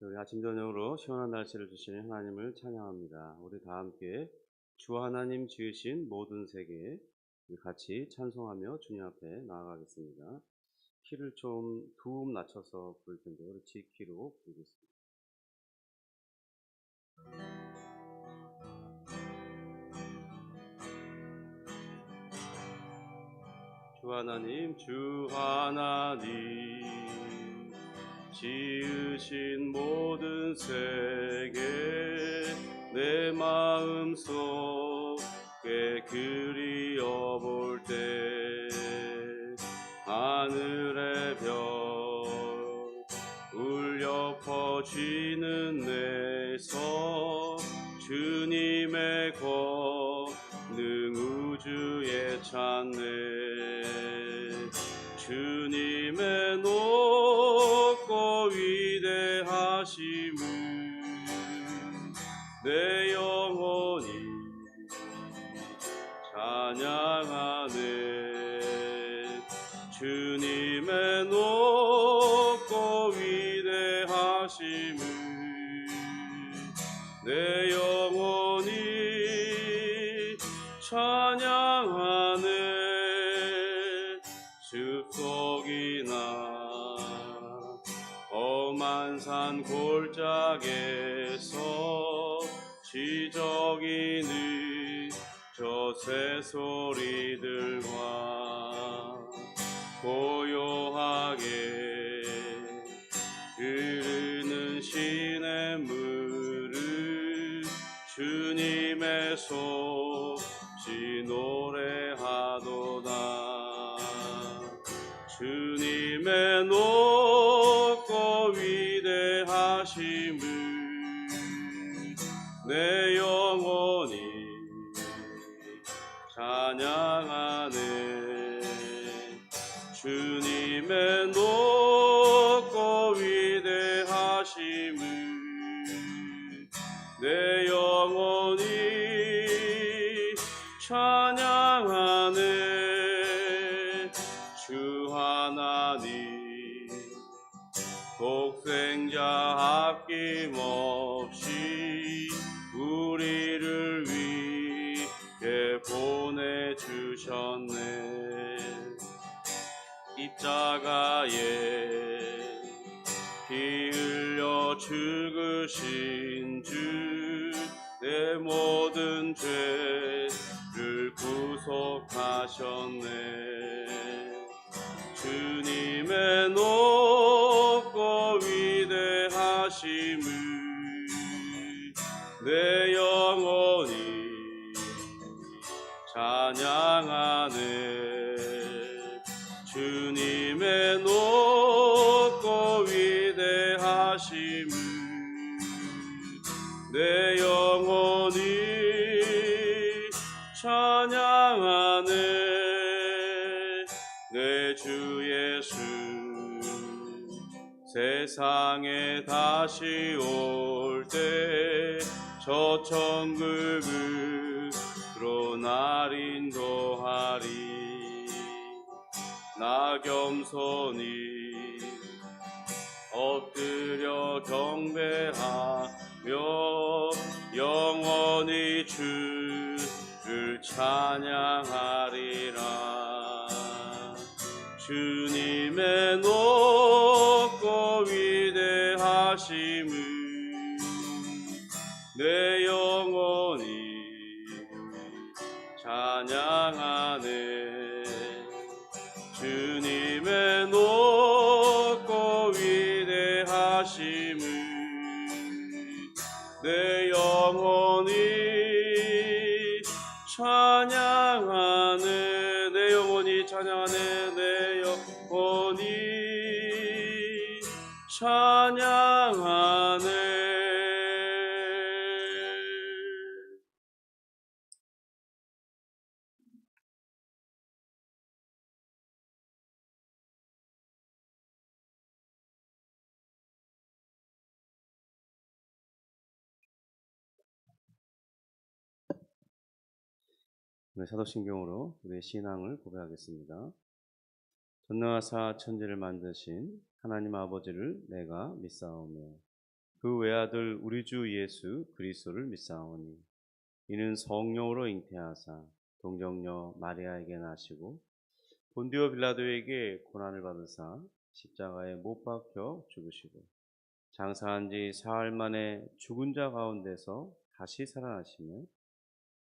우리 아침 저녁으로 시원한 날씨를 주시는 하나님을 찬양합니다. 우리 다 함께 주 하나님 지으신 모든 세계 같이 찬송하며 주님 앞에 나아가겠습니다. 키를 좀 두음 낮춰서 부를 텐데 우리 G키로 부르겠습니다. 주 하나님 지으신 모든 세계 내 마음속에 그리워볼 때 하늘의 별 울려 퍼지는 내서 주님의 권능 우주에 찾네. 주님의 높고 위대하심을 내 영혼이 찬양하네. 주님의 높고 위대하심을 내 영혼이 찬양하네. 숲속이나 험한 산 골짜기에서 지저귀는 저 새소리들과 고요하게 흐르는 시냇물을 주님의 솜씨 노래하도다. 주님의 높고 위대하심을 내 영혼이 찬양하네. 주님의 높고 위대하심을 내 영혼이 찬양하네. 주 하나님 독생자 아낌없이 우리를 위해 보내주셨네. 십자가에 피 흘려 죽으신 주 내 모든 죄를 구속하셨네. 주님의 높고 위대하심을 내 영혼이 찬양하네. 주님의 높고 위대하심을 내 영혼이 찬양하네. 내 주 예수 세상에 다시 올 때 저 천국으로 날 인도하리. 나 겸손히 엎드려 경배하며 영원히 주를 찬양하리라. 주님의 높고 위대하심을 내 영혼이 찬양하네. 주님의 높고 위대하심을 내 영혼이 찬양하네. 내 영혼이 찬양하네. 내 영혼이 찬양하네. 네, 사도신경으로 우리의 신앙을 고백하겠습니다. 전능하사 천지를 만드신 하나님 아버지를 내가 믿사오며 그 외아들 우리 주 예수 그리스도를 믿사오니 이는 성령으로 잉태하사 동정녀 마리아에게 나시고 본디오 빌라도에게 고난을 받으사 십자가에 못 박혀 죽으시고 장사한 지 사흘 만에 죽은 자 가운데서 다시 살아나시며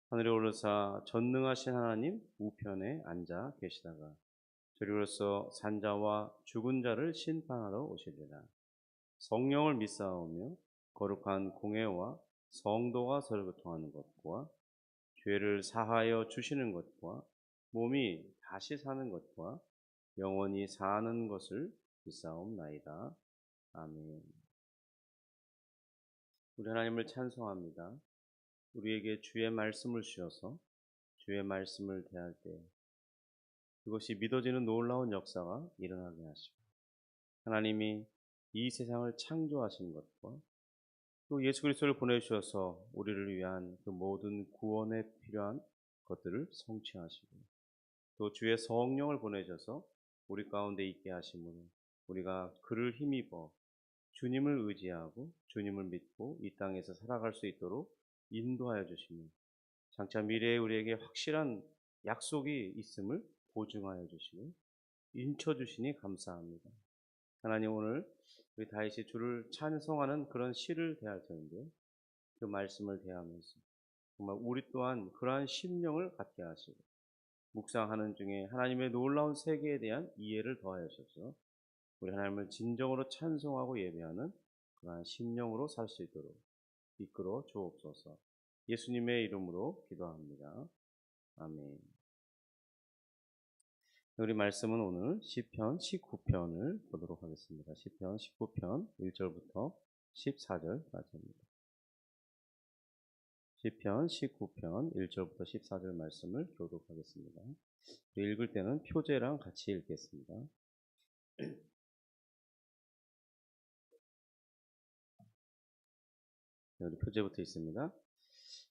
하늘에 오르사 전능하신 하나님 우편에 앉아 계시다가 저리로서 산자와 죽은 자를 심판하러 오시리라. 성령을 믿사오며 거룩한 공회와 성도가 서로 교통하는 것과 죄를 사하여 주시는 것과 몸이 다시 사는 것과 영원히 사는 것을 믿사옵나이다. 아멘. 우리 하나님을 찬송합니다. 우리에게 주의 말씀을 주셔서 주의 말씀을 대할 때 그것이 믿어지는 놀라운 역사가 일어나게 하시고 하나님이 이 세상을 창조하신 것과 또 예수 그리스도를 보내주셔서 우리를 위한 그 모든 구원에 필요한 것들을 성취하시고 또 주의 성령을 보내셔서 우리 가운데 있게 하심으로 우리가 그를 힘입어 주님을 의지하고 주님을 믿고 이 땅에서 살아갈 수 있도록 인도하여 주시며 장차 미래에 우리에게 확실한 약속이 있음을 보증하여 주시고 인쳐 주시니 감사합니다. 하나님, 오늘 우리 다윗이 주를 찬송하는 그런 시를 대할 텐데 그 말씀을 대하면서 정말 우리 또한 그러한 심령을 갖게 하시고 묵상하는 중에 하나님의 놀라운 세계에 대한 이해를 더하여 주셔서 우리 하나님을 진정으로 찬송하고 예배하는 그러한 심령으로 살 수 있도록 이끌어 주옵소서. 예수님의 이름으로 기도합니다. 아멘. 우리 말씀은 오늘 시편 19편을 보도록 하겠습니다. 시편 19편 1절부터 14절까지입니다. 시편 19편 1절부터 14절 말씀을 교독하겠습니다. 읽을 때는 표제랑 같이 읽겠습니다. 여기 표제부터 있습니다.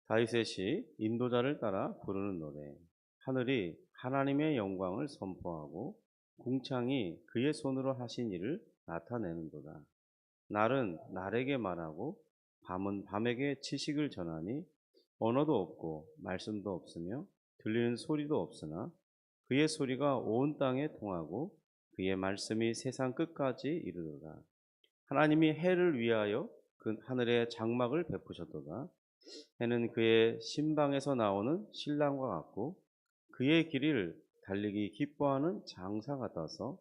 다윗의 시, 인도자를 따라 부르는 노래. 하늘이 하나님의 영광을 선포하고 궁창이 그의 손으로 하신 일을 나타내는도다. 날은 날에게 말하고 밤은 밤에게 지식을 전하니 언어도 없고 말씀도 없으며 들리는 소리도 없으나 그의 소리가 온 땅에 통하고 그의 말씀이 세상 끝까지 이르도다. 하나님이 해를 위하여 그 하늘에 장막을 베푸셨도다. 해는 그의 신방에서 나오는 신랑과 같고 그의 길을 달리기 기뻐하는 장사 같아서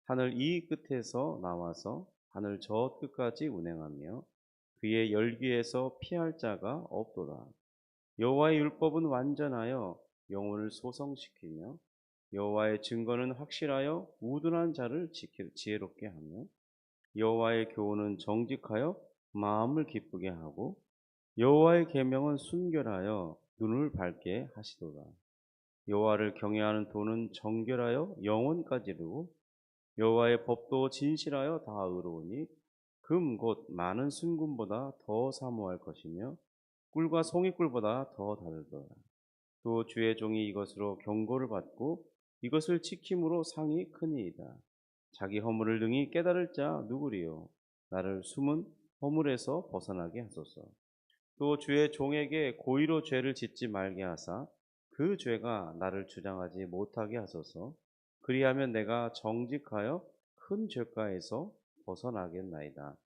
하늘 이 끝에서 나와서 하늘 저 끝까지 운행하며 그의 열기에서 피할 자가 없도다. 여호와의 율법은 완전하여 영혼을 소성시키며 여호와의 증거는 확실하여 우둔한 자를 지혜롭게 하며 여호와의 교훈은 정직하여 마음을 기쁘게 하고 여호와의 계명은 순결하여 눈을 밝게 하시도다. 여호와를 경외하는 도는 정결하여 영혼까지 이르고 여호와의 법도 진실하여 다 의로우니 금 곧 많은 순금보다 더 사모할 것이며 꿀과 송이꿀보다 더 다르더라. 또 주의 종이 이것으로 경고를 받고 이것을 지킴으로 상이 크니이다. 자기 허물을 능히 깨달을 자 누구리요? 나를 숨은 허물에서 벗어나게 하소서. 또 주의 종에게 고의로 죄를 짓지 말게 하사 그 죄가 나를 주장하지 못하게 하소서. 그리하면 내가 정직하여 큰 죄가에서 벗어나겠나이다.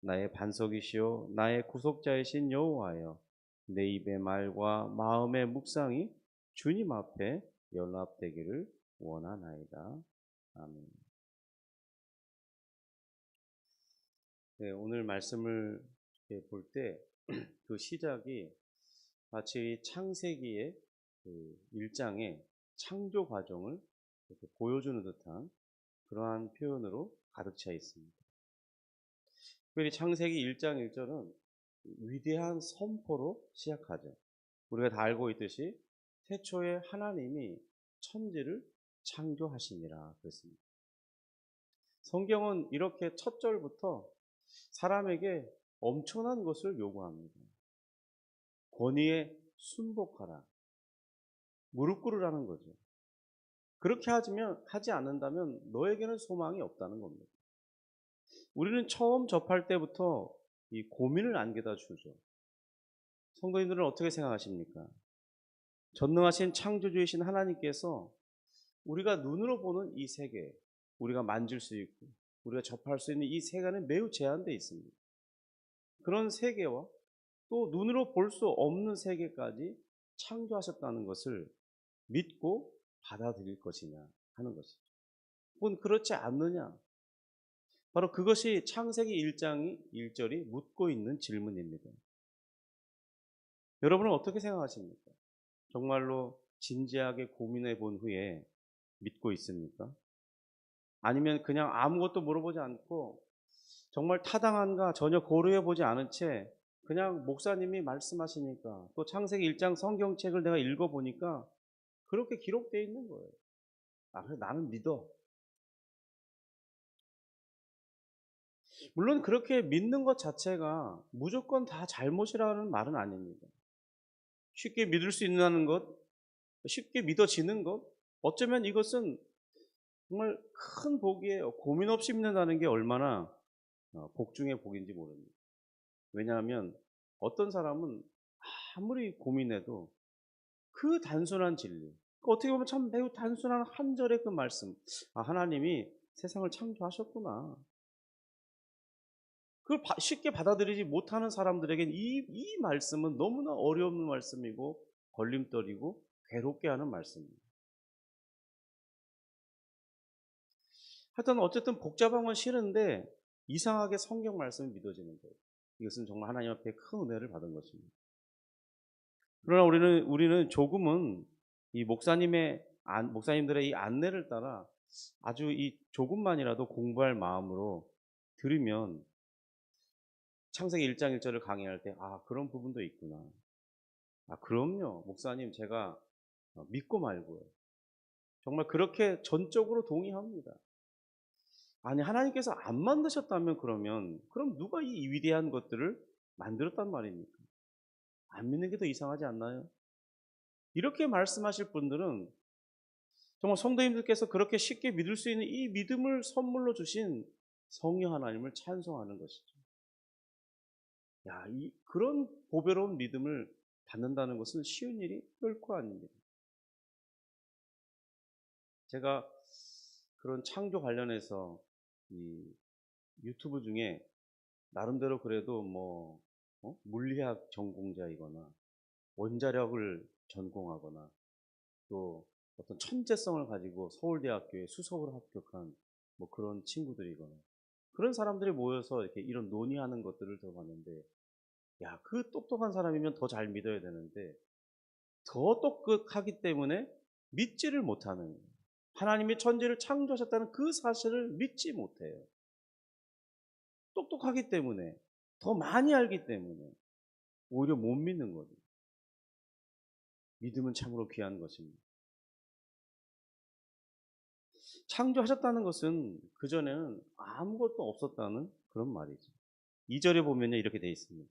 나의 반석이시요 나의 구속자이신 여호와여, 내 입의 말과 마음의 묵상이 주님 앞에 연합되기를 원하나이다. 아멘. 네, 오늘 말씀을 볼 때 그 시작이 마치 창세기의 그 1장의 창조 과정을 이렇게 보여주는 듯한 그러한 표현으로 가득 차 있습니다. 특별히 창세기 1장 1절은 위대한 선포로 시작하죠. 우리가 다 알고 있듯이 태초에 하나님이 천지를 창조하시니라 그랬습니다. 성경은 이렇게 첫 절부터 사람에게 엄청난 것을 요구합니다. 권위에 순복하라. 무릎 꿇으라는 거죠. 그렇게 하지 않는다면 너에게는 소망이 없다는 겁니다. 우리는 처음 접할 때부터 이 고민을 안겨다 주죠. 성도님들은 어떻게 생각하십니까? 전능하신 창조주이신 하나님께서 우리가 눈으로 보는 이 세계, 우리가 만질 수 있고 우리가 접할 수 있는 이 세계는 매우 제한되어 있습니다. 그런 세계와 또 눈으로 볼 수 없는 세계까지 창조하셨다는 것을 믿고 받아들일 것이냐 하는 것이죠. 혹은 그렇지 않느냐. 바로 그것이 창세기 1장이 1절이 묻고 있는 질문입니다. 여러분은 어떻게 생각하십니까? 정말로 진지하게 고민해 본 후에 믿고 있습니까? 아니면 그냥 아무것도 물어보지 않고 정말 타당한가 전혀 고려해 보지 않은 채 그냥 목사님이 말씀하시니까 또 창세기 1장 성경책을 내가 읽어보니까 그렇게 기록되어 있는 거예요. 그래 나는 믿어. 물론 그렇게 믿는 것 자체가 무조건 다 잘못이라는 말은 아닙니다. 쉽게 믿을 수 있는 것, 쉽게 믿어지는 것, 어쩌면 이것은 정말 큰 복이에요. 고민 없이 믿는다는 게 얼마나 복 중의 복인지 모릅니다. 왜냐하면 어떤 사람은 아무리 고민해도 그 단순한 진리, 어떻게 보면 참 매우 단순한 한 절의 그 말씀, 하나님이 세상을 창조하셨구나. 그걸 쉽게 받아들이지 못하는 사람들에겐 이 말씀은 너무나 어려운 말씀이고 걸림돌이고 괴롭게 하는 말씀입니다. 하여튼 어쨌든 복잡한 건 싫은데 이상하게 성경 말씀이 믿어지는 거예요. 이것은 정말 하나님 앞에 큰 은혜를 받은 것입니다. 그러나 우리는 조금은 이 목사님들의 이 안내를 따라 아주 이 조금만이라도 공부할 마음으로 들으면 창세기 1장 1절을 강의할 때 그런 부분도 있구나. 그럼요. 목사님 제가 믿고 말고요. 정말 그렇게 전적으로 동의합니다. 아니 하나님께서 안 만드셨다면 그럼 누가 이 위대한 것들을 만들었단 말입니까? 안 믿는 게 더 이상하지 않나요? 이렇게 말씀하실 분들은 정말 성도님들께서 그렇게 쉽게 믿을 수 있는 이 믿음을 선물로 주신 성령 하나님을 찬송하는 것이죠. 그런 보배로운 믿음을 받는다는 것은 쉬운 일이 결코 아닙니다. 제가 그런 창조 관련해서 이 유튜브 중에 나름대로 그래도 물리학 전공자이거나 원자력을 전공하거나 또 어떤 천재성을 가지고 서울대학교에 수석을 합격한 그런 친구들이거나 그런 사람들이 모여서 이렇게 이런 논의하는 것들을 들어봤는데 그 똑똑한 사람이면 더 잘 믿어야 되는데 더 똑똑하기 때문에 믿지를 못하는 하나님이 천지를 창조하셨다는 그 사실을 믿지 못해요. 똑똑하기 때문에 더 많이 알기 때문에 오히려 못 믿는 거죠. 믿음은 참으로 귀한 것입니다. 창조하셨다는 것은 그전에는 아무것도 없었다는 그런 말이죠. 2절에 보면요 이렇게 되어 있습니다.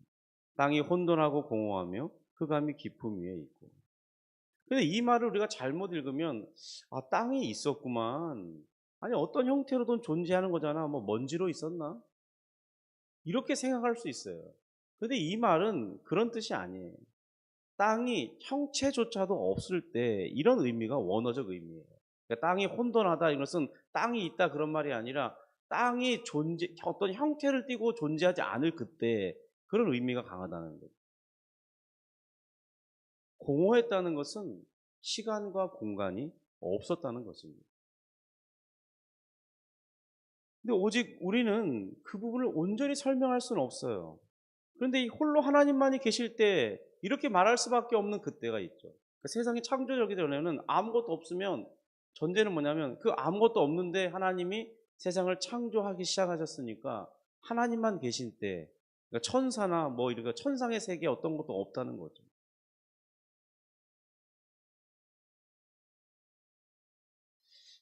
땅이 혼돈하고 공허하며 흑암이 깊음 위에 있고. 근데 이 말을 우리가 잘못 읽으면 땅이 있었구만. 아니 어떤 형태로든 존재하는 거잖아. 먼지로 있었나? 이렇게 생각할 수 있어요. 근데 이 말은 그런 뜻이 아니에요. 땅이 형체조차도 없을 때 이런 의미가 원어적 의미예요. 그러니까 땅이 혼돈하다 이것은 땅이 있다 그런 말이 아니라 땅이 어떤 형태를 띠고 존재하지 않을 그때 그런 의미가 강하다는 거예요. 공허했다는 것은 시간과 공간이 없었다는 것입니다. 근데 오직 우리는 그 부분을 온전히 설명할 수는 없어요. 그런데 이 홀로 하나님만이 계실 때 이렇게 말할 수밖에 없는 그때가 있죠. 그러니까 세상이 창조되기 전에는 아무것도 없으면 전제는 뭐냐면 그 아무것도 없는데 하나님이 세상을 창조하기 시작하셨으니까 하나님만 계신 때 그러니까 천사나 이렇게 천상의 세계에 어떤 것도 없다는 거죠.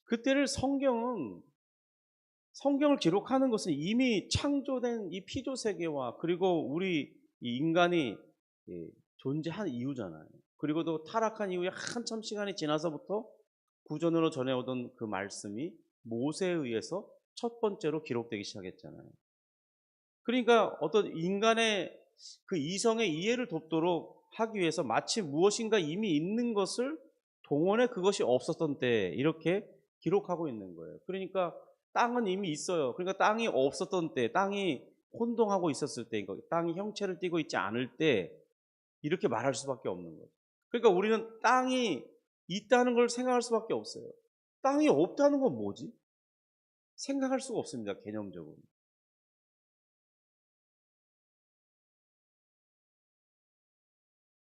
그때를 성경을 기록하는 것은 이미 창조된 이 피조 세계와 그리고 우리 이 인간이 존재한 이유잖아요. 그리고 또 타락한 이후에 한참 시간이 지나서부터 구전으로 전해오던 그 말씀이 모세에 의해서 첫 번째로 기록되기 시작했잖아요. 그러니까 어떤 인간의 그 이성의 이해를 돕도록 하기 위해서 마치 무엇인가 이미 있는 것을 동원해 그것이 없었던 때 이렇게 기록하고 있는 거예요. 그러니까 땅은 이미 있어요. 그러니까 땅이 없었던 때, 땅이 혼동하고 있었을 때, 그러니까 땅이 형체를 띠고 있지 않을 때 이렇게 말할 수밖에 없는 거죠. 그러니까 우리는 땅이 있다는 걸 생각할 수밖에 없어요. 땅이 없다는 건 뭐지? 생각할 수가 없습니다. 개념적으로.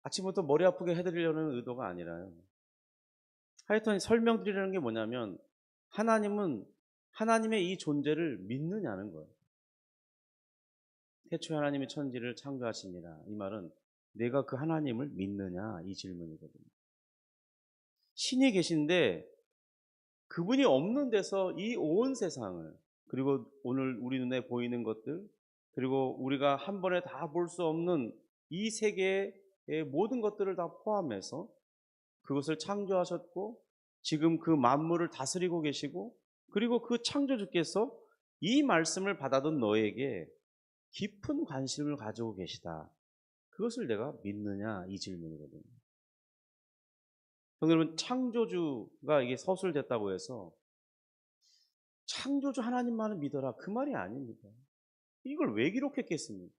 아침부터 머리 아프게 해드리려는 의도가 아니라요. 하여튼 설명드리려는 게 뭐냐면 하나님은 하나님의 이 존재를 믿느냐는 거예요. 태초에 하나님이 천지를 창조하시니라. 이 말은 내가 그 하나님을 믿느냐 이 질문이거든요. 신이 계신데 그분이 없는 데서 이 온 세상을, 그리고 오늘 우리 눈에 보이는 것들, 그리고 우리가 한 번에 다 볼 수 없는 이 세계의 모든 것들을 다 포함해서 그것을 창조하셨고 지금 그 만물을 다스리고 계시고, 그리고 그 창조주께서 이 말씀을 받아든 너에게 깊은 관심을 가지고 계시다. 그것을 내가 믿느냐 이 질문이거든요. 여러분, 창조주가 이게 서술됐다고 해서 창조주 하나님만을 믿어라 그 말이 아닙니다. 이걸 왜 기록했겠습니까?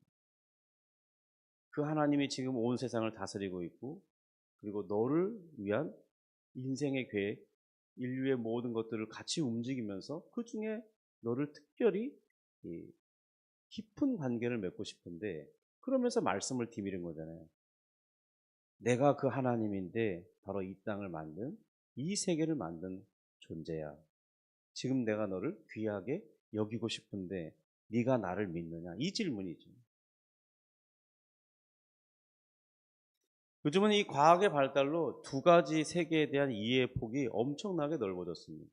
그 하나님이 지금 온 세상을 다스리고 있고, 그리고 너를 위한 인생의 계획, 인류의 모든 것들을 같이 움직이면서 그 중에 너를 특별히 깊은 관계를 맺고 싶은데, 그러면서 말씀을 디미는 거잖아요. 내가 그 하나님인데 바로 이 땅을 만든, 이 세계를 만든 존재야. 지금 내가 너를 귀하게 여기고 싶은데 네가 나를 믿느냐? 이 질문이죠. 요즘은 이 과학의 발달로 두 가지 세계에 대한 이해의 폭이 엄청나게 넓어졌습니다.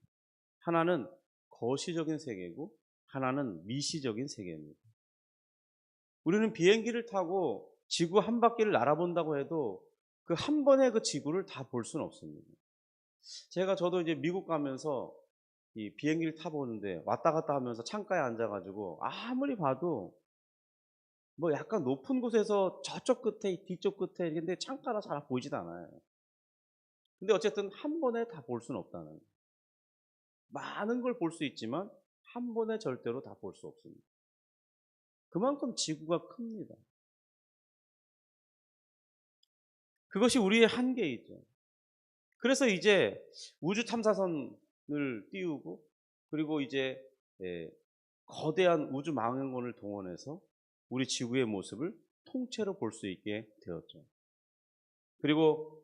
하나는 거시적인 세계고 하나는 미시적인 세계입니다. 우리는 비행기를 타고 지구 한 바퀴를 날아본다고 해도 그 한 번에 그 지구를 다 볼 수는 없습니다. 저도 이제 미국 가면서 이 비행기를 타보는데 왔다 갔다 하면서 창가에 앉아가지고 아무리 봐도 뭐 약간 높은 곳에서 저쪽 끝에 뒤쪽 끝에, 근데 창가라 잘 보이지도 않아요. 근데 어쨌든 한 번에 다 볼 수는 없다는 거예요. 많은 걸 볼 수 있지만 한 번에 절대로 다 볼 수 없습니다. 그만큼 지구가 큽니다. 그것이 우리의 한계이죠. 그래서 이제 우주 탐사선을 띄우고, 그리고 이제 거대한 우주 망원경을 동원해서 우리 지구의 모습을 통째로 볼 수 있게 되었죠. 그리고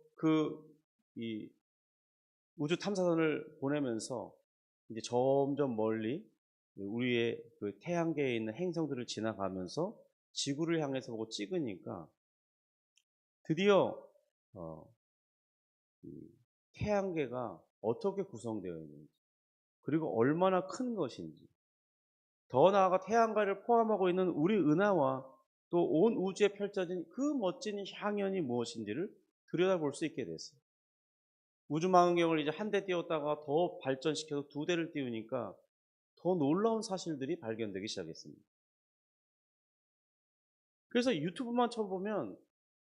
이 우주 탐사선을 보내면서 이제 점점 멀리 우리의 그 태양계에 있는 행성들을 지나가면서 지구를 향해서 보고 찍으니까 드디어 어, 태양계가 어떻게 구성되어 있는지, 그리고 얼마나 큰 것인지, 더 나아가 태양계를 포함하고 있는 우리 은하와 또 온 우주에 펼쳐진 그 멋진 향연이 무엇인지를 들여다볼 수 있게 됐어요. 우주망원경을 이제 한 대 띄웠다가 더 발전시켜서 두 대를 띄우니까 더 놀라운 사실들이 발견되기 시작했습니다. 그래서 유튜브만 쳐보면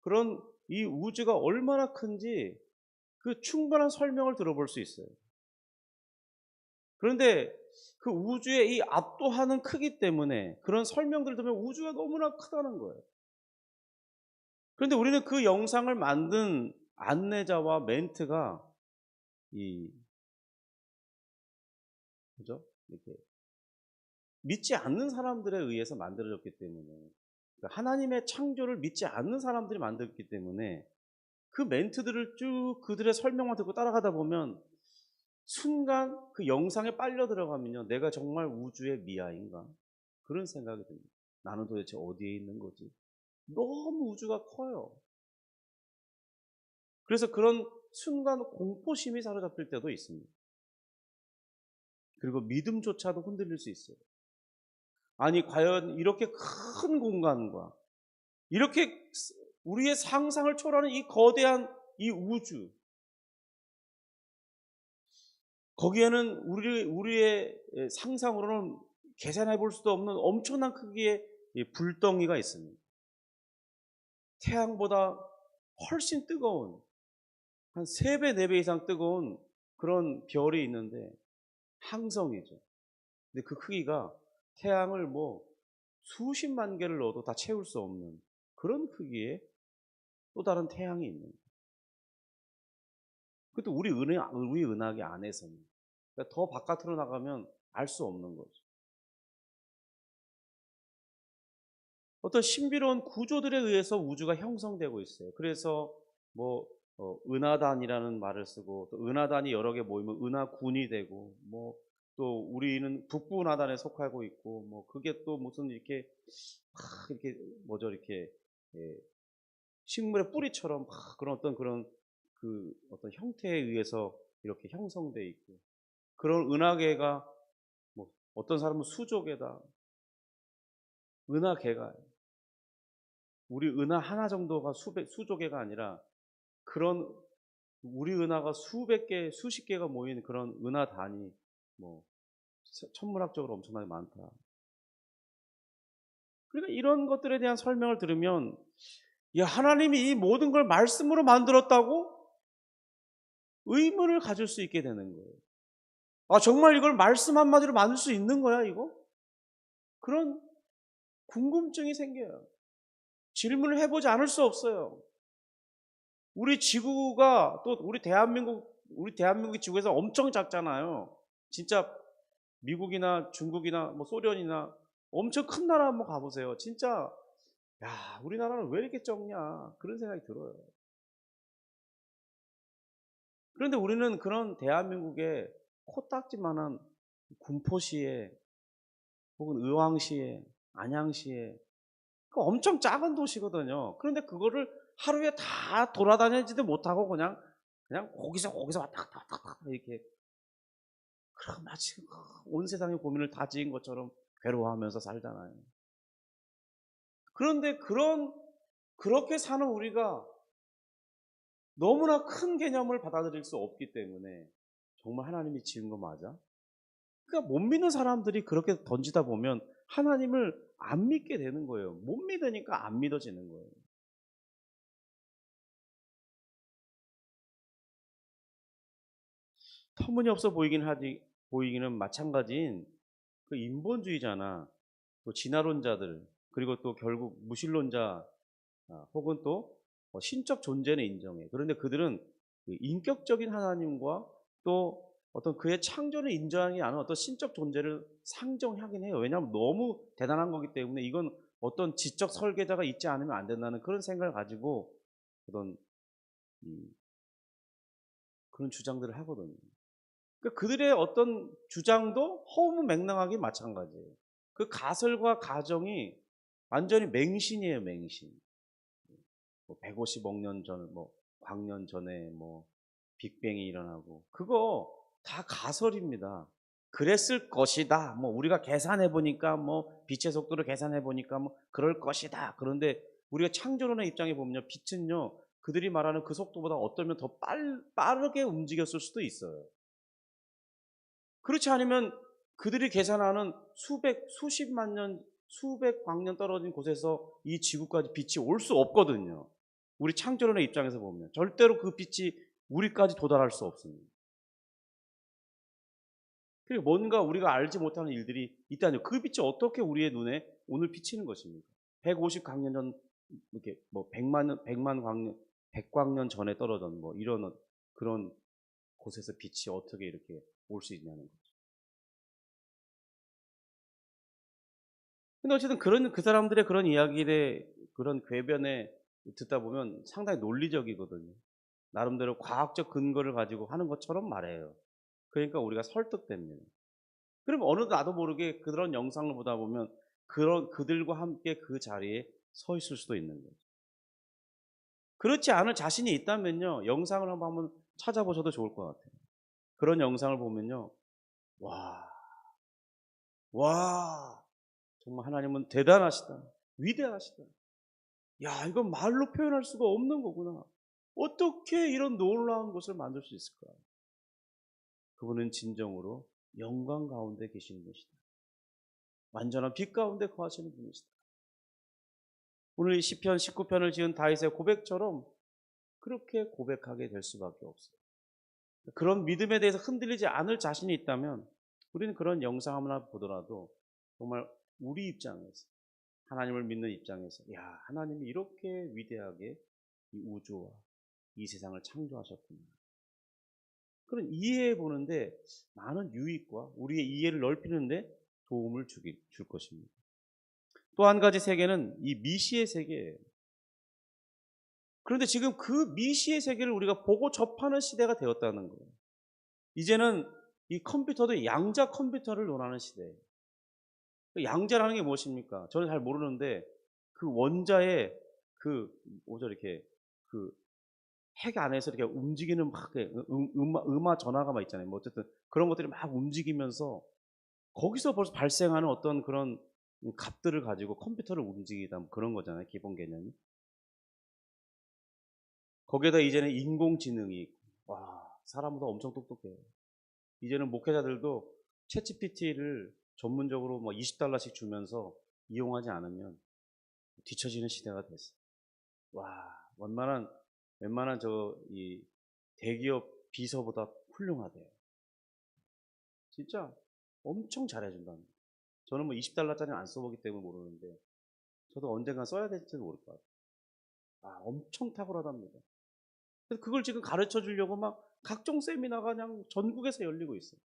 그런 이 우주가 얼마나 큰지 그 충분한 설명을 들어볼 수 있어요. 그런데 그 우주의 이 압도하는 크기 때문에 그런 설명들을 들으면 우주가 너무나 크다는 거예요. 그런데 우리는 그 영상을 만든 안내자와 멘트가 이 그죠? 이렇게 믿지 않는 사람들에 의해서 만들어졌기 때문에, 그러니까 하나님의 창조를 믿지 않는 사람들이 만들었기 때문에 그 멘트들을 쭉 그들의 설명만 듣고 따라가다 보면 순간 그 영상에 빨려 들어가면요, 내가 정말 우주의 미아인가? 그런 생각이 듭니다. 나는 도대체 어디에 있는 거지? 너무 우주가 커요. 그래서 그런 순간 공포심이 사로잡힐 때도 있습니다. 그리고 믿음조차도 흔들릴 수 있어요. 아니, 과연 이렇게 큰 공간과 이렇게 우리의 상상을 초월하는 이 거대한 이 우주, 거기에는 우리의 상상으로는 계산해 볼 수도 없는 엄청난 크기의 이 불덩이가 있습니다. 태양보다 훨씬 뜨거운, 한 3배, 4배 이상 뜨거운 그런 별이 있는데 항성이죠. 근데 그 크기가 태양을 뭐 수십만 개를 넣어도 다 채울 수 없는 그런 크기의 또 다른 태양이 있는 거예요. 그것도 우리 은하계 안에서는. 그러니까 더 바깥으로 나가면 알 수 없는 거죠. 어떤 신비로운 구조들에 의해서 우주가 형성되고 있어요. 그래서 뭐 은하단이라는 말을 쓰고, 또 은하단이 여러 개 모이면 은하군이 되고, 뭐 또 우리는 북부 은하단에 속하고 있고, 뭐 그게 또 무슨 이렇게 막 이렇게 뭐죠, 이렇게 예, 식물의 뿌리처럼 막 그런 그 어떤 형태에 의해서 이렇게 형성돼 있고, 그런 은하계가 뭐 어떤 사람은 수조계다, 은하계가 우리 은하 하나 정도가 수조개가 아니라 그런 우리 은하가 수백 개, 수십 개가 모인 그런 은하 단위, 뭐 천문학적으로 엄청나게 많다. 그러니까 이런 것들에 대한 설명을 들으면, 야, 하나님이 이 모든 걸 말씀으로 만들었다고 의문을 가질 수 있게 되는 거예요. 아, 정말 이걸 말씀 한마디로 만들 수 있는 거야, 이거? 그런 궁금증이 생겨요. 질문을 해보지 않을 수 없어요. 우리 지구가 또 우리 대한민국의 지구에서 엄청 작잖아요. 진짜 미국이나 중국이나 뭐 소련이나 엄청 큰 나라 한번 가보세요. 진짜 야, 우리나라는 왜 이렇게 적냐 그런 생각이 들어요. 그런데 우리는 그런 대한민국의 코딱지만한 군포시에 혹은 의왕시에 안양시에 그 엄청 작은 도시거든요. 그런데 그거를 하루에 다 돌아다니지도 못하고 그냥 거기서 왔다 갔다 왔다 갔다 이렇게 그럼 마치 온 세상의 고민을 다 지은 것처럼 괴로워하면서 살잖아요. 그런데 그렇게 사는 우리가 너무나 큰 개념을 받아들일 수 없기 때문에 정말 하나님이 지은 거 맞아? 그러니까 못 믿는 사람들이 그렇게 던지다 보면 하나님을 안 믿게 되는 거예요. 못 믿으니까 안 믿어지는 거예요. 터무니없어 보이기는 마찬가지인 그 인본주의자나 또 진화론자들, 그리고 또 결국 무신론자, 혹은 또 신적 존재는 인정해. 그런데 그들은 그 인격적인 하나님과 또 어떤 그의 창조를 인정하지 않은 어떤 신적 존재를 상정하긴 해요. 왜냐하면 너무 대단한 거기 때문에 이건 어떤 지적 설계자가 있지 않으면 안 된다는 그런 생각을 가지고 어떤 그런 주장들을 하거든요. 그러니까 그들의 어떤 주장도 허무맹랑하기 마찬가지예요. 그 가설과 가정이 완전히 맹신이에요, 맹신. 뭐 150억 년 전, 뭐 광년 전에 뭐 빅뱅이 일어나고 그거 다 가설입니다. 그랬을 것이다. 뭐 우리가 계산해 보니까 뭐 빛의 속도를 계산해 보니까 뭐 그럴 것이다. 그런데 우리가 창조론의 입장에 보면요, 빛은요 그들이 말하는 그 속도보다 어쩌면 더 빠르게 움직였을 수도 있어요. 그렇지 않으면 그들이 계산하는 수십만 년, 수백 광년 떨어진 곳에서 이 지구까지 빛이 올 수 없거든요. 우리 창조론의 입장에서 보면 절대로 그 빛이 우리까지 도달할 수 없습니다. 그리고 뭔가 우리가 알지 못하는 일들이 있다니요. 그 빛이 어떻게 우리의 눈에 오늘 비치는 것입니까? 150광년 전, 이렇게 뭐 100만 광년, 100광년 전에 떨어진 뭐 이런 그런 곳에서 빛이 어떻게 이렇게 올 수 있냐는 거죠. 근데 어쨌든 그 사람들의 그런 이야기에 그런 궤변에 듣다 보면 상당히 논리적이거든요. 나름대로 과학적 근거를 가지고 하는 것처럼 말해요. 그러니까 우리가 설득됩니다. 그럼 어느 나도 모르게 그런 영상을 보다 보면 그들과 함께 그 자리에 서 있을 수도 있는 거죠. 그렇지 않을 자신이 있다면요, 영상을 한번 찾아보셔도 좋을 것 같아요. 그런 영상을 보면요, 와, 와, 정말 하나님은 대단하시다. 위대하시다. 야, 이건 말로 표현할 수가 없는 거구나. 어떻게 이런 놀라운 것을 만들 수 있을까? 그분은 진정으로 영광 가운데 계시는 것이다. 완전한 빛 가운데 거하시는 분이시다. 오늘 시편 19편을 지은 다윗의 고백처럼 그렇게 고백하게 될 수밖에 없어요. 그런 믿음에 대해서 흔들리지 않을 자신이 있다면 우리는 그런 영상 하나 보더라도 정말 우리 입장에서, 하나님을 믿는 입장에서, 야, 하나님이 이렇게 위대하게 이 우주와 이 세상을 창조하셨구나, 그런 이해해 보는데 많은 유익과 우리의 이해를 넓히는데 도움을 줄 것입니다. 또 한 가지 세계는 이 미시의 세계예요. 그런데 지금 그 미시의 세계를 우리가 보고 접하는 시대가 되었다는 거예요. 이제는 이 컴퓨터도 양자 컴퓨터를 논하는 시대예요. 양자라는 게 무엇입니까? 저는 잘 모르는데 그 원자의 그 뭐죠, 이렇게 그 핵 안에서 이렇게 움직이는 막 음화 전하가 막 있잖아요. 뭐 어쨌든 그런 것들이 막 움직이면서 거기서 벌써 발생하는 어떤 그런 값들을 가지고 컴퓨터를 움직이다, 뭐 그런 거잖아요, 기본 개념이. 거기에다 이제는 인공지능이 있고, 와, 사람보다 엄청 똑똑해요. 이제는 목회자들도 챗GPT를 전문적으로 뭐 $20씩 주면서 이용하지 않으면 뒤처지는 시대가 됐어요. 와, 웬만한 이 대기업 비서보다 훌륭하대요. 진짜 엄청 잘해준답니다. 저는 뭐 $20짜리는 안 써보기 때문에 모르는데 저도 언젠가 써야 될지도 모를 것 같아요. 아, 엄청 탁월하답니다. 그래서 그걸 지금 가르쳐 주려고 막 각종 세미나가 그냥 전국에서 열리고 있어요.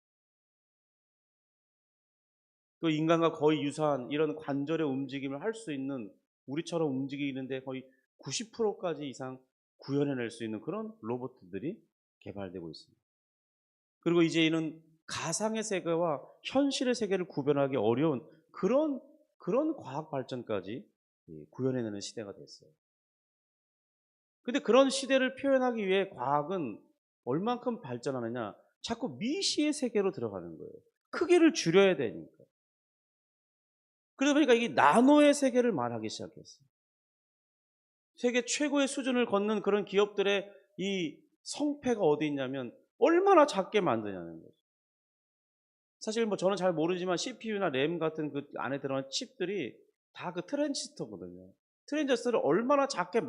또 인간과 거의 유사한 이런 관절의 움직임을 할 수 있는, 우리처럼 움직이는데 거의 90%까지 이상 구현해낼 수 있는 그런 로봇들이 개발되고 있습니다. 그리고 이제는 가상의 세계와 현실의 세계를 구별하기 어려운 그런 과학 발전까지 구현해내는 시대가 됐어요. 근데 그런 시대를 표현하기 위해 과학은 얼만큼 발전하느냐? 자꾸 미시의 세계로 들어가는 거예요. 크기를 줄여야 되니까. 그러다 보니까 이게 나노의 세계를 말하기 시작했어요. 세계 최고의 수준을 걷는 그런 기업들의 이 성패가 어디 있냐면 얼마나 작게 만드냐는 거죠. 사실 뭐 저는 잘 모르지만 CPU나 램 같은 그 안에 들어간 칩들이 다 그 트랜지스터거든요. 트랜지스터를 얼마나 작게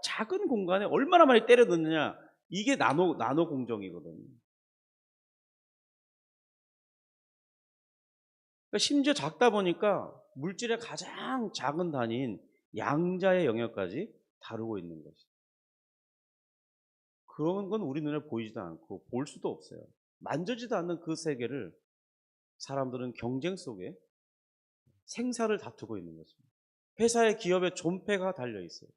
작은 공간에 얼마나 많이 때려 넣느냐, 이게 나노 공정이거든요. 그러니까 심지어 작다 보니까 물질의 가장 작은 단위인 양자의 영역까지 다루고 있는 것이죠. 그런 건 우리 눈에 보이지도 않고 볼 수도 없어요. 만져지도 않는 그 세계를 사람들은 경쟁 속에 생사를 다투고 있는 것입니다. 회사의 기업의 존폐가 달려 있어요.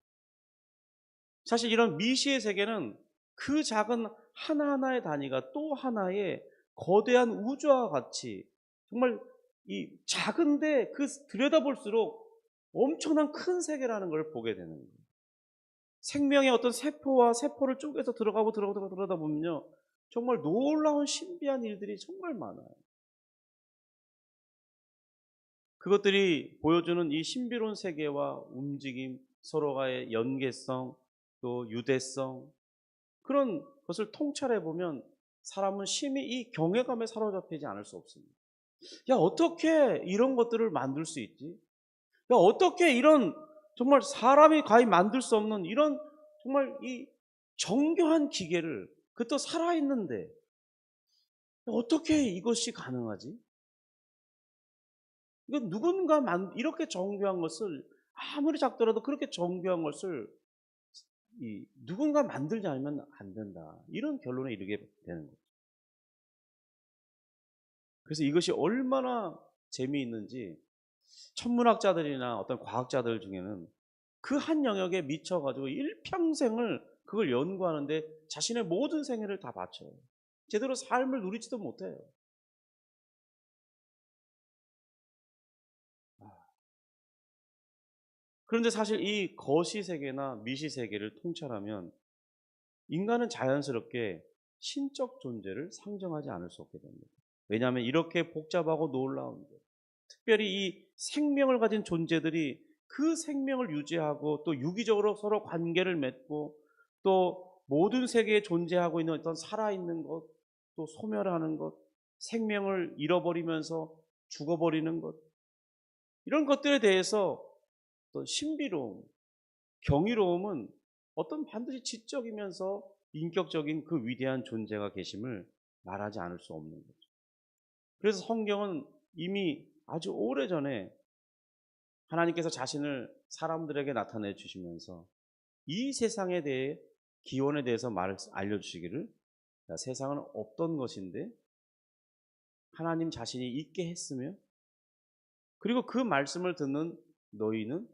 사실 이런 미시의 세계는 그 작은 하나하나의 단위가 또 하나의 거대한 우주와 같이 정말 이 작은데 그 들여다볼수록 엄청난 큰 세계라는 걸 보게 되는 거예요. 생명의 어떤 세포와 세포를 쪼개서 들어가다 보면요, 정말 놀라운 신비한 일들이 정말 많아요. 그것들이 보여주는 이 신비로운 세계와 움직임, 서로가의 연계성, 또 유대성, 그런 것을 통찰해 보면 사람은 심히 이 경외감에 사로잡히지 않을 수 없습니다. 야, 어떻게 이런 것들을 만들 수 있지? 야, 어떻게 이런 정말 사람이 과히 만들 수 없는 이런 정말 이 정교한 기계를, 그것도 살아있는데 어떻게 이것이 가능하지? 이건 이렇게 정교한 것을, 아무리 작더라도 그렇게 정교한 것을 누군가 만들지 않으면 안 된다, 이런 결론에 이르게 되는 거죠. 그래서 이것이 얼마나 재미있는지 천문학자들이나 어떤 과학자들 중에는 그 한 영역에 미쳐가지고 일평생을 그걸 연구하는데 자신의 모든 생애를 다 바쳐요. 제대로 삶을 누리지도 못해요. 그런데 사실 이 거시 세계나 미시 세계를 통찰하면 인간은 자연스럽게 신적 존재를 상정하지 않을 수 없게 됩니다. 왜냐하면 이렇게 복잡하고 놀라운 것, 특별히 이 생명을 가진 존재들이 그 생명을 유지하고 또 유기적으로 서로 관계를 맺고 또 모든 세계에 존재하고 있는 어떤 살아있는 것, 또 소멸하는 것, 생명을 잃어버리면서 죽어버리는 것, 이런 것들에 대해서 어떤 신비로움, 경이로움은 어떤 반드시 지적이면서 인격적인 그 위대한 존재가 계심을 말하지 않을 수 없는 거죠. 그래서 성경은 이미 아주 오래전에 하나님께서 자신을 사람들에게 나타내 주시면서 이 세상에 대해 기원에 대해서 알려주시기를, 세상은 없던 것인데 하나님 자신이 있게 했으며, 그리고 그 말씀을 듣는 너희는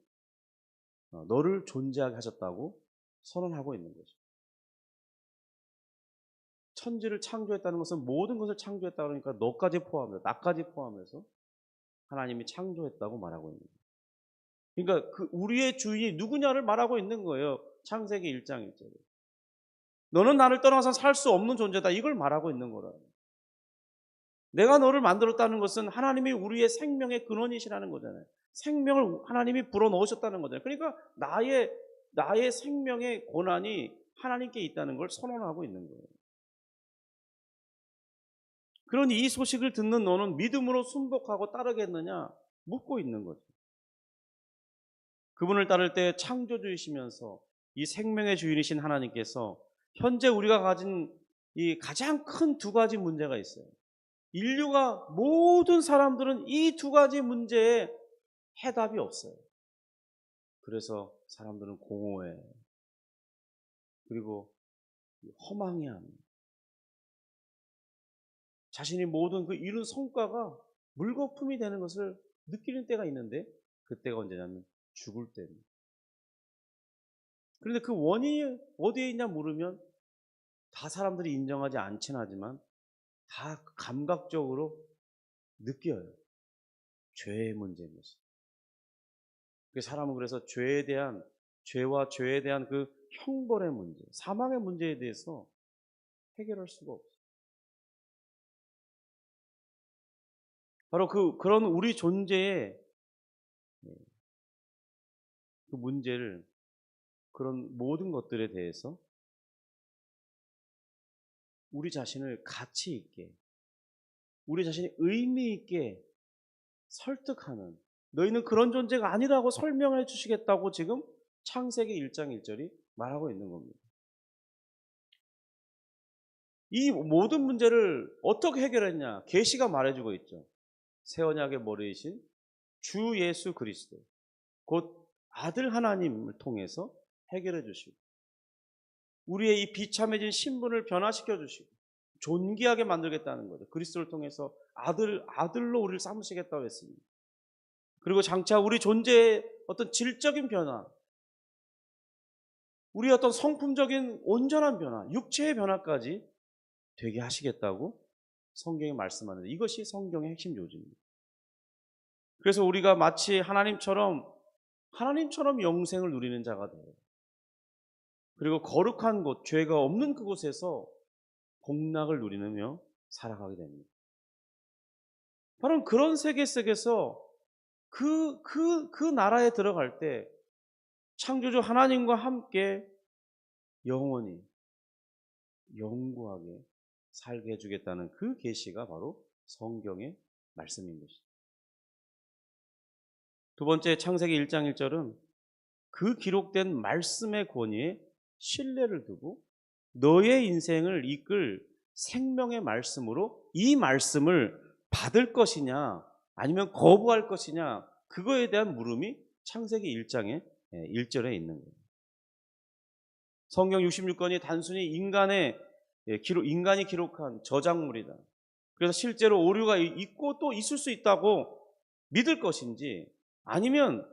너를 존재하게 하셨다고 선언하고 있는 거죠. 천지를 창조했다는 것은 모든 것을 창조했다 그러니까 너까지 포함해서, 나까지 포함해서 하나님이 창조했다고 말하고 있는 거예요. 그러니까 그 우리의 주인이 누구냐를 말하고 있는 거예요. 창세기 1장 1절에. 너는 나를 떠나서 살 수 없는 존재다. 이걸 말하고 있는 거라요. 내가 너를 만들었다는 것은 하나님이 우리의 생명의 근원이시라는 거잖아요. 생명을 하나님이 불어넣으셨다는 거잖아요. 그러니까 나의 생명의 고난이 하나님께 있다는 걸 선언하고 있는 거예요. 그러니 이 소식을 듣는 너는 믿음으로 순복하고 따르겠느냐 묻고 있는 거죠. 그분을 따를 때 창조주이시면서 이 생명의 주인이신 하나님께서 현재 우리가 가진 이 가장 큰 두 가지 문제가 있어요. 인류가 모든 사람들은 이 두 가지 문제에 해답이 없어요. 그래서 사람들은 공허해. 그리고 허망해합니다. 자신이 모든 그 이룬 성과가 물거품이 되는 것을 느끼는 때가 있는데, 그때가 언제냐면 죽을 때입니다. 그런데 그 원인이 어디에 있냐 물으면 다 사람들이 인정하지 않긴 하지만 다 감각적으로 느껴요. 죄의 문제인 것이. 사람은 그래서 죄와 죄에 대한 그 형벌의 문제, 사망의 문제에 대해서 해결할 수가 없어요. 바로 그런 우리 존재의 그 문제를, 그런 모든 것들에 대해서 우리 자신을 가치 있게, 우리 자신이 의미 있게 설득하는, 너희는 그런 존재가 아니라고 설명해 주시겠다고 지금 창세기 1장 1절이 말하고 있는 겁니다. 이 모든 문제를 어떻게 해결했냐? 계시가 말해주고 있죠. 새 언약의 머리이신 주 예수 그리스도, 곧 아들 하나님을 통해서 해결해 주시고, 우리의 이 비참해진 신분을 변화시켜 주시고 존귀하게 만들겠다는 거죠. 그리스도를 통해서 아들로 우리를 삼으시겠다고 했습니다. 그리고 장차 우리 존재의 어떤 질적인 변화, 우리의 어떤 성품적인 온전한 변화, 육체의 변화까지 되게 하시겠다고 성경이 말씀하는데, 이것이 성경의 핵심 요지입니다. 그래서 우리가 마치 하나님처럼 영생을 누리는 자가 돼요. 그리고 거룩한 곳, 죄가 없는 그곳에서 복락을 누리며 살아가게 됩니다. 바로 그런 세계 속에서 그 나라에 들어갈 때 창조주 하나님과 함께 영원히 영구하게 살게 해주겠다는 그 계시가 바로 성경의 말씀인 것이죠. 두 번째, 창세기 1장 1절은 그 기록된 말씀의 권위에 신뢰를 두고 너의 인생을 이끌 생명의 말씀으로 이 말씀을 받을 것이냐 아니면 거부할 것이냐, 그거에 대한 물음이 창세기 1장의 1절에 있는 거예요. 성경 66권이 단순히 인간이 기록한 저작물이다. 그래서 실제로 오류가 있고 또 있을 수 있다고 믿을 것인지, 아니면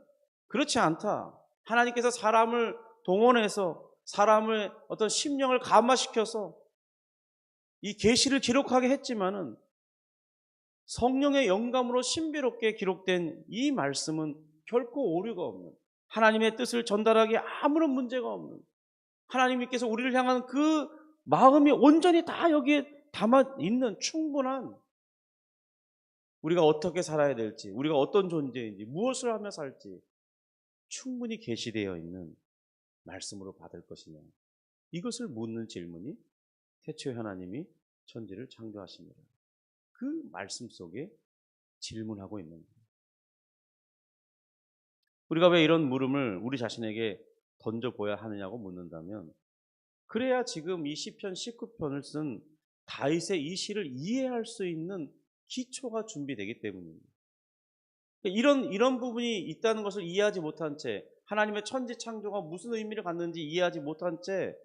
그렇지 않다, 하나님께서 사람을 동원해서 사람의 어떤 심령을 감화시켜서 이 계시를 기록하게 했지만은 성령의 영감으로 신비롭게 기록된 이 말씀은 결코 오류가 없는, 하나님의 뜻을 전달하기에 아무런 문제가 없는, 하나님께서 우리를 향한 그 마음이 온전히 다 여기에 담아 있는 충분한, 우리가 어떻게 살아야 될지, 우리가 어떤 존재인지, 무엇을 하며 살지 충분히 계시되어 있는 말씀으로 받을 것이냐, 이것을 묻는 질문이 태초에 하나님이 천지를 창조하십니다. 그 말씀 속에 질문하고 있는 거예요. 우리가 왜 이런 물음을 우리 자신에게 던져보야 하느냐고 묻는다면, 그래야 지금 이 시편 19편을 쓴 다윗의 이 시를 이해할 수 있는 기초가 준비되기 때문입니다. 이런 부분이 있다는 것을 이해하지 못한 채, 하나님의 천지 창조가 무슨 의미를 갖는지 이해하지 못한 채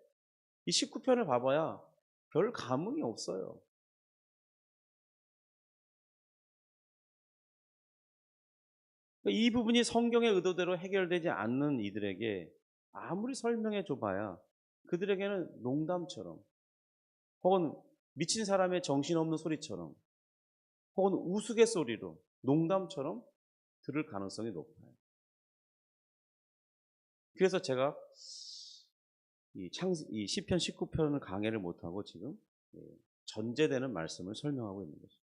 이 19편을 봐봐야 별 감흥이 없어요. 이 부분이 성경의 의도대로 해결되지 않는 이들에게 아무리 설명해 줘봐야 그들에게는 농담처럼, 혹은 미친 사람의 정신없는 소리처럼, 혹은 우스갯소리로, 농담처럼 들을 가능성이 높아요. 그래서 제가 이 시편 19편을 강해를 못하고 지금 전제되는 말씀을 설명하고 있는 거죠.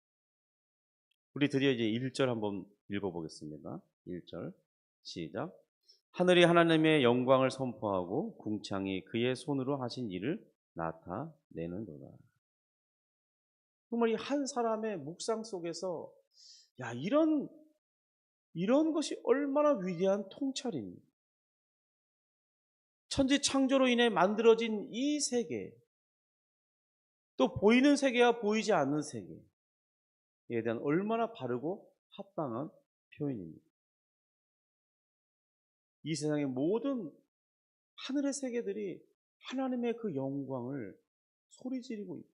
우리 드디어 이제 1절 한번 읽어보겠습니다. 1절 시작. 하늘이 하나님의 영광을 선포하고 궁창이 그의 손으로 하신 일을 나타내는도다. 정말 이 한 사람의 묵상 속에서, 야, 이런 것이 얼마나 위대한 통찰입니까? 천지 창조로 인해 만들어진 이 세계, 또 보이는 세계와 보이지 않는 세계에 대한 얼마나 바르고 합당한 표현입니다. 이 세상의 모든 하늘의 세계들이 하나님의 그 영광을 소리지르고 있다,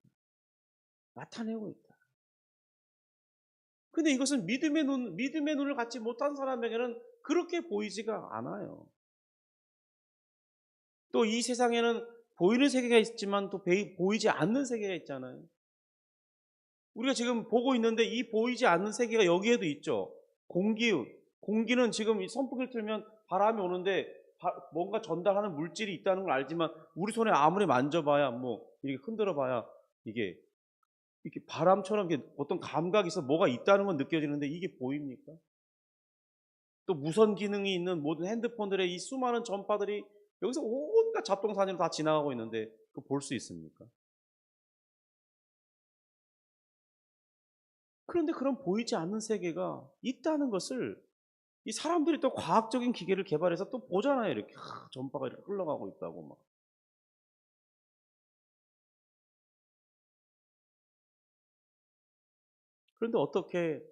나타내고 있다. 근데 이것은 믿음의 눈을 갖지 못한 사람에게는 그렇게 보이지가 않아요. 또 이 세상에는 보이는 세계가 있지만 또 보이지 않는 세계가 있잖아요. 우리가 지금 보고 있는데 이 보이지 않는 세계가 여기에도 있죠. 공기는 지금 이 선풍기를 틀면 바람이 오는데 뭔가 전달하는 물질이 있다는 걸 알지만 우리 손에 아무리 만져봐야, 뭐 이렇게 흔들어봐야 이게 이렇게 바람처럼 이렇게 어떤 감각이 있어 뭐가 있다는 건 느껴지는데 이게 보입니까? 또 무선 기능이 있는 모든 핸드폰들의 이 수많은 전파들이 여기서 온갖 잡동사니로 다 지나가고 있는데 그거 볼 수 있습니까? 그런데 그런 보이지 않는 세계가 있다는 것을 이 사람들이 또 과학적인 기계를 개발해서 또 보잖아요. 이렇게 전파가 이렇게 흘러가고 있다고 막. 그런데 어떻게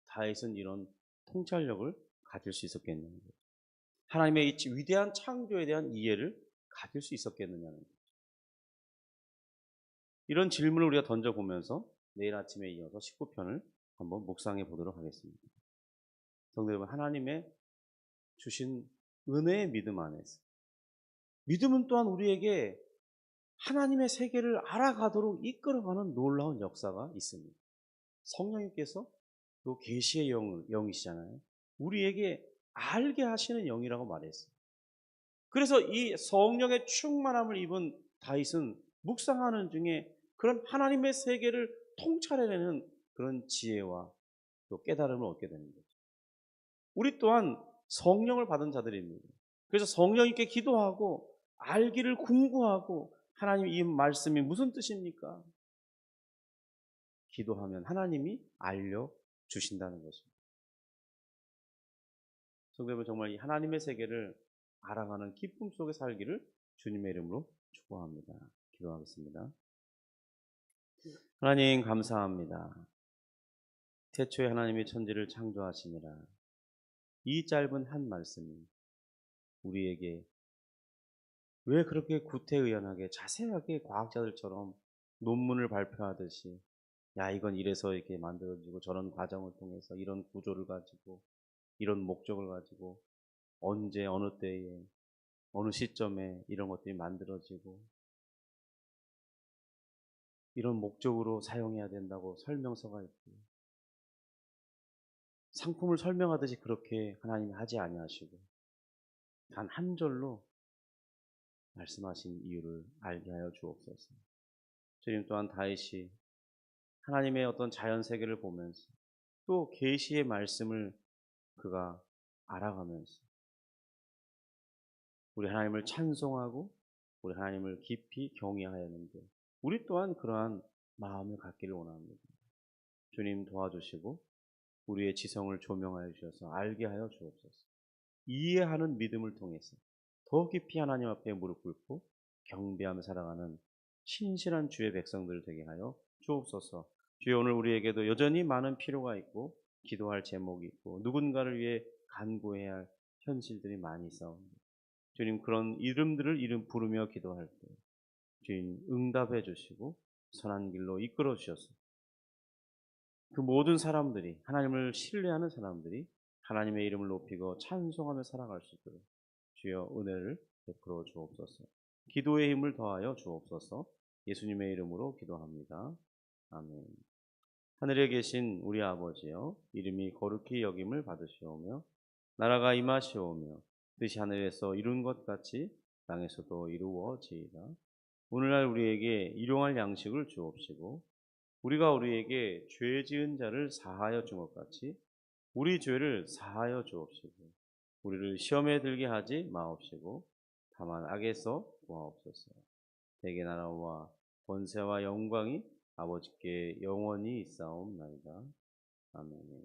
다윗은 이런 통찰력을 가질 수 있었겠냐는 거예요. 하나님의 이 위대한 창조에 대한 이해를 가질 수 있었겠느냐는 거예요. 이런 질문을 우리가 던져보면서 내일 아침에 이어서 19편을 한번 묵상해 보도록 하겠습니다. 성도 여러분, 하나님의 주신 은혜의 믿음 안에서, 믿음은 또한 우리에게 하나님의 세계를 알아가도록 이끌어가는 놀라운 역사가 있습니다. 성령님께서 또 계시의 영이시잖아요. 우리에게 알게 하시는 영이라고 말했어요. 그래서 이 성령의 충만함을 입은 다윗은 묵상하는 중에 그런 하나님의 세계를 통찰해내는 그런 지혜와 또 깨달음을 얻게 되는 거죠. 우리 또한 성령을 받은 자들입니다. 그래서 성령님께 기도하고 알기를 궁구하고, 하나님 이 말씀이 무슨 뜻입니까? 기도하면 하나님이 알려주신다는 것입니다. 성도 여러분, 정말 이 하나님의 세계를 알아가는 기쁨 속에 살기를 주님의 이름으로 축복합니다. 기도하겠습니다. 하나님 감사합니다. 태초에 하나님이 천지를 창조하시니라. 이 짧은 한 말씀이 우리에게 왜 그렇게 구태의연하게 자세하게 과학자들처럼 논문을 발표하듯이, 야, 이건 이래서 이렇게 만들어지고 저런 과정을 통해서 이런 구조를 가지고 이런 목적을 가지고 언제 어느 때에 어느 시점에 이런 것들이 만들어지고 이런 목적으로 사용해야 된다고 설명서가 있고, 상품을 설명하듯이 그렇게 하나님이 하지 아니하시고 단 한 절로 말씀하신 이유를 알게 하여 주옵소서. 주님 또한 다윗이 하나님의 어떤 자연 세계를 보면서 또 계시의 말씀을 그가 알아가면서 우리 하나님을 찬송하고 우리 하나님을 깊이 경외하였는데, 우리 또한 그러한 마음을 갖기를 원합니다. 주님 도와주시고 우리의 지성을 조명하여 주셔서 알게 하여 주옵소서. 이해하는 믿음을 통해서 더 깊이 하나님 앞에 무릎 꿇고 경배하며 살아가는 신실한 주의 백성들 되게 하여 주옵소서. 주여, 오늘 우리에게도 여전히 많은 필요가 있고 기도할 제목이 있고 누군가를 위해 간구해야 할 현실들이 많이 있사옵니다. 주님, 그런 이름들을 이름 부르며 기도할 때 주님 응답해 주시고 선한 길로 이끌어 주셔서 그 모든 사람들이, 하나님을 신뢰하는 사람들이 하나님의 이름을 높이고 찬송하며 살아갈 수 있도록 주여 은혜를 베풀어 주옵소서. 기도의 힘을 더하여 주옵소서. 예수님의 이름으로 기도합니다. 아멘. 하늘에 계신 우리 아버지여, 이름이 거룩히 여김을 받으시오며 나라가 임하시오며 뜻이 하늘에서 이룬 것 같이 땅에서도 이루어지이다. 오늘날 우리에게 일용할 양식을 주옵시고 우리가 우리에게 죄 지은 자를 사하여 준 것 같이 우리 죄를 사하여 주옵시고 우리를 시험에 들게 하지 마옵시고 다만 악에서 구하옵소서. 대개 나라와 권세와 영광이 아버지께 영원히 있사옵나이다. 아멘.